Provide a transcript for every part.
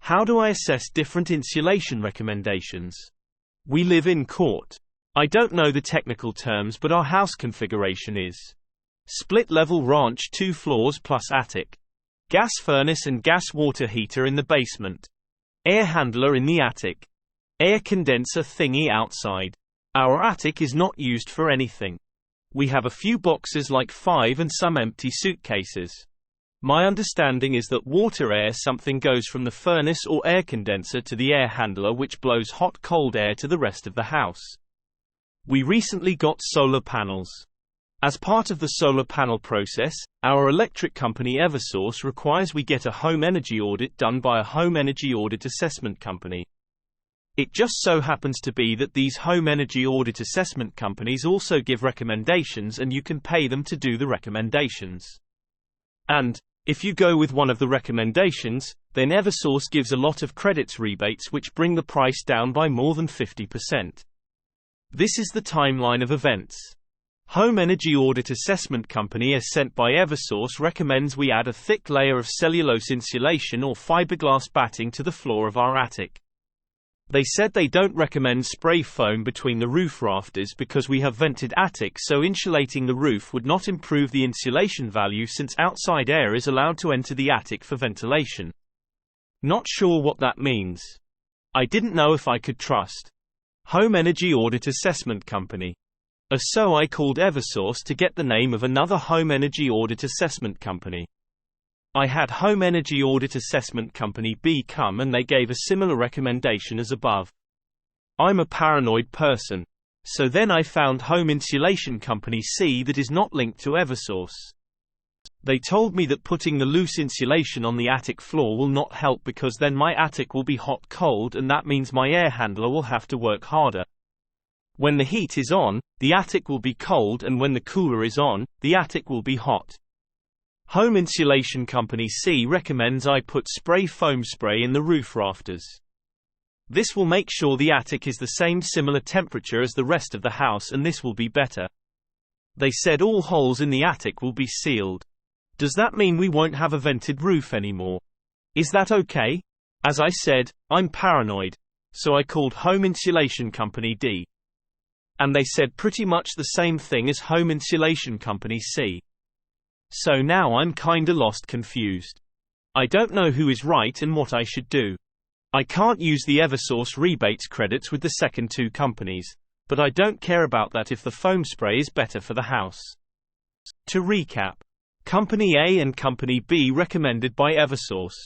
How do I assess different insulation recommendations? We live in court. I don't know the technical terms, but our house configuration is split-level ranch, 2 floors plus attic. Gas furnace and gas water heater in the basement. Air handler in the attic. Air condenser thingy outside. Our attic is not used for anything. We have a few boxes like 5 and some empty suitcases. My understanding is that water air something goes from the furnace or air condenser to the air handler, which blows hot cold air to the rest of the house. We recently got solar panels. As part of the solar panel process, our electric company Eversource requires we get a home energy audit done by a home energy audit assessment company. It just so happens to be that these home energy audit assessment companies also give recommendations, and you can pay them to do the recommendations. And if you go with one of the recommendations, then Eversource gives a lot of credits rebates which bring the price down by more than 50%. This is the timeline of events. Home Energy Audit Assessment Company as sent by Eversource recommends we add a thick layer of cellulose insulation or fiberglass batting to the floor of our attic. They said they don't recommend spray foam between the roof rafters because we have vented attic, so insulating the roof would not improve the insulation value since outside air is allowed to enter the attic for ventilation. Not sure what that means. I didn't know if I could trust Home Energy Audit Assessment Company. So I called Eversource to get the name of another Home Energy Audit Assessment Company. I had Home Energy Audit Assessment Company B come and they gave a similar recommendation as above. I'm a paranoid person. So then I found Home Insulation Company C that is not linked to Eversource. They told me that putting the loose insulation on the attic floor will not help because then my attic will be hot cold, and that means my air handler will have to work harder. When the heat is on, the attic will be cold, and when the cooler is on, the attic will be hot. Home Insulation Company C recommends I put spray foam spray in the roof rafters. This will make sure the attic is the same similar temperature as the rest of the house, and this will be better. They said all holes in the attic will be sealed. Does that mean we won't have a vented roof anymore? Is that okay? As I said, I'm paranoid. So I called Home Insulation Company D. And they said pretty much the same thing as Home Insulation Company C. So now I'm kinda lost, confused. I don't know who is right and what I should do. I can't use the Eversource rebates credits with the second two companies, but I don't care about that if the foam spray is better for the house. To recap, Company A and Company B recommended by Eversource.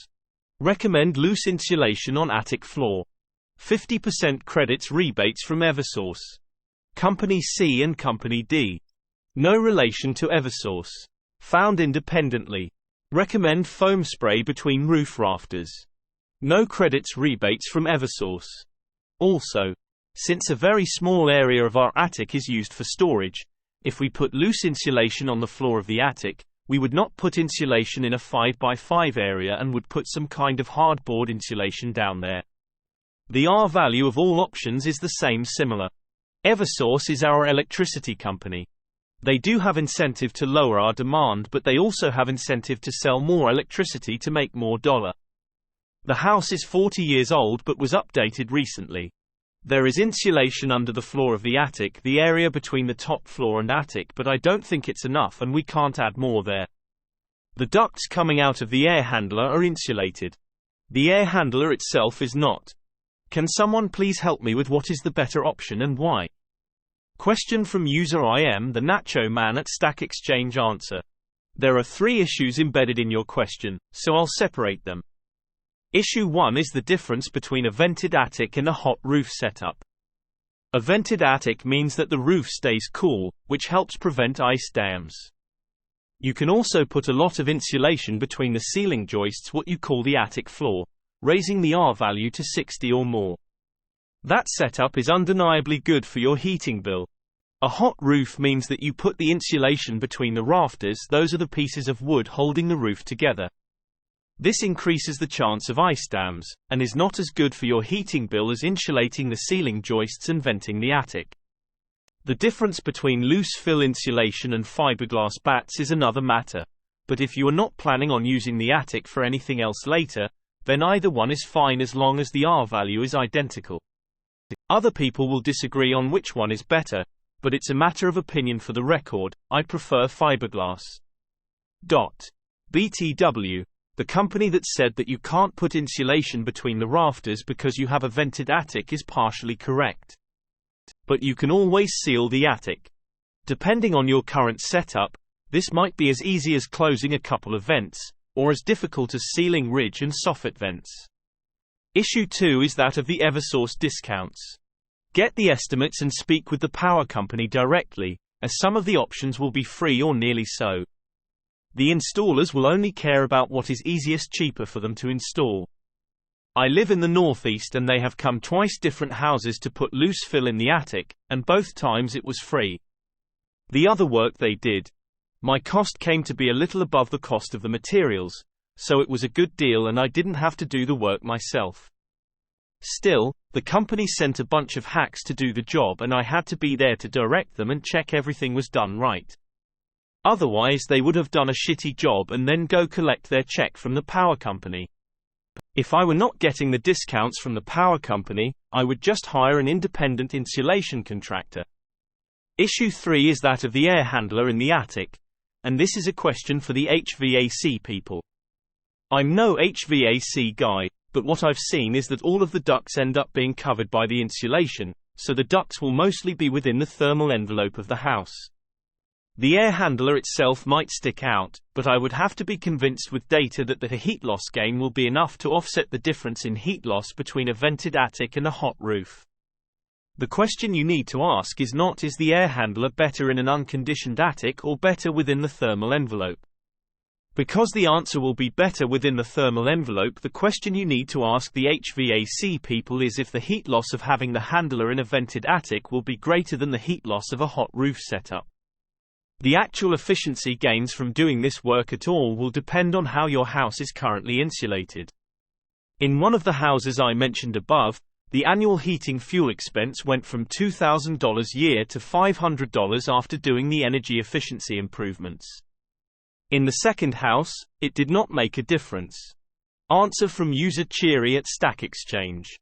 Recommend loose insulation on attic floor. 50% credits rebates from Eversource. Company C and Company D. No relation to Eversource. Found independently. Recommend foam spray between roof rafters. No credits rebates from Eversource. Also, since a very small area of our attic is used for storage, if we put loose insulation on the floor of the attic, we would not put insulation in a 5x5 area and would put some kind of hardboard insulation down there. The R value of all options is the same similar. Eversource is our electricity company. They do have incentive to lower our demand, but they also have incentive to sell more electricity to make more dollar. The house is 40 years old but was updated recently. There is insulation under the floor of the attic, the area between the top floor and attic, but I don't think it's enough and we can't add more there. The ducts coming out of the air handler are insulated. The air handler itself is not. Can someone please help me with what is the better option and why? Question from user I am the Nacho Man at Stack Exchange. Answer. There are 3 issues embedded in your question, so I'll separate them. Issue 1 is the difference between a vented attic and a hot roof setup. A vented attic means that the roof stays cool, which helps prevent ice dams. You can also put a lot of insulation between the ceiling joists, what you call the attic floor, raising the R value to 60 or more. That setup is undeniably good for your heating bill. A hot roof means that you put the insulation between the rafters, those are the pieces of wood holding the roof together. This increases the chance of ice dams, and is not as good for your heating bill as insulating the ceiling joists and venting the attic. The difference between loose fill insulation and fiberglass bats is another matter, but if you are not planning on using the attic for anything else later, then either one is fine as long as the R value is identical. Other people will disagree on which one is better, but it's a matter of opinion. For the record, I prefer fiberglass. BTW, the company that said that you can't put insulation between the rafters because you have a vented attic, is partially correct. But you can always seal the attic. Depending on your current setup, this might be as easy as closing a couple of vents, or as difficult as sealing ridge and soffit vents. Issue 2 is that of the Eversource discounts. Get the estimates and speak with the power company directly, as some of the options will be free or nearly so. The installers will only care about what is easiest, cheaper for them to install. I live in the Northeast and they have come twice different houses to put loose fill in the attic, and both times it was free. The other work they did, my cost came to be a little above the cost of the materials, so it was a good deal and I didn't have to do the work myself. Still, the company sent a bunch of hacks to do the job and I had to be there to direct them and check everything was done right. Otherwise they would have done a shitty job and then go collect their check from the power company. If I were not getting the discounts from the power company, I would just hire an independent insulation contractor. Issue 3 is that of the air handler in the attic, and this is a question for the HVAC people. I'm no HVAC guy, but what I've seen is that all of the ducts end up being covered by the insulation, so the ducts will mostly be within the thermal envelope of the house. The air handler itself might stick out, but I would have to be convinced with data that the heat loss gain will be enough to offset the difference in heat loss between a vented attic and a hot roof. The question you need to ask is not, is the air handler better in an unconditioned attic or better within the thermal envelope? Because the answer will be better within the thermal envelope, the question you need to ask the HVAC people is if the heat loss of having the handler in a vented attic will be greater than the heat loss of a hot roof setup. The actual efficiency gains from doing this work at all will depend on how your house is currently insulated. In one of the houses I mentioned above, the annual heating fuel expense went from $2,000 a year to $500 after doing the energy efficiency improvements. In the second house, it did not make a difference. Answer from user Cheery at Stack Exchange.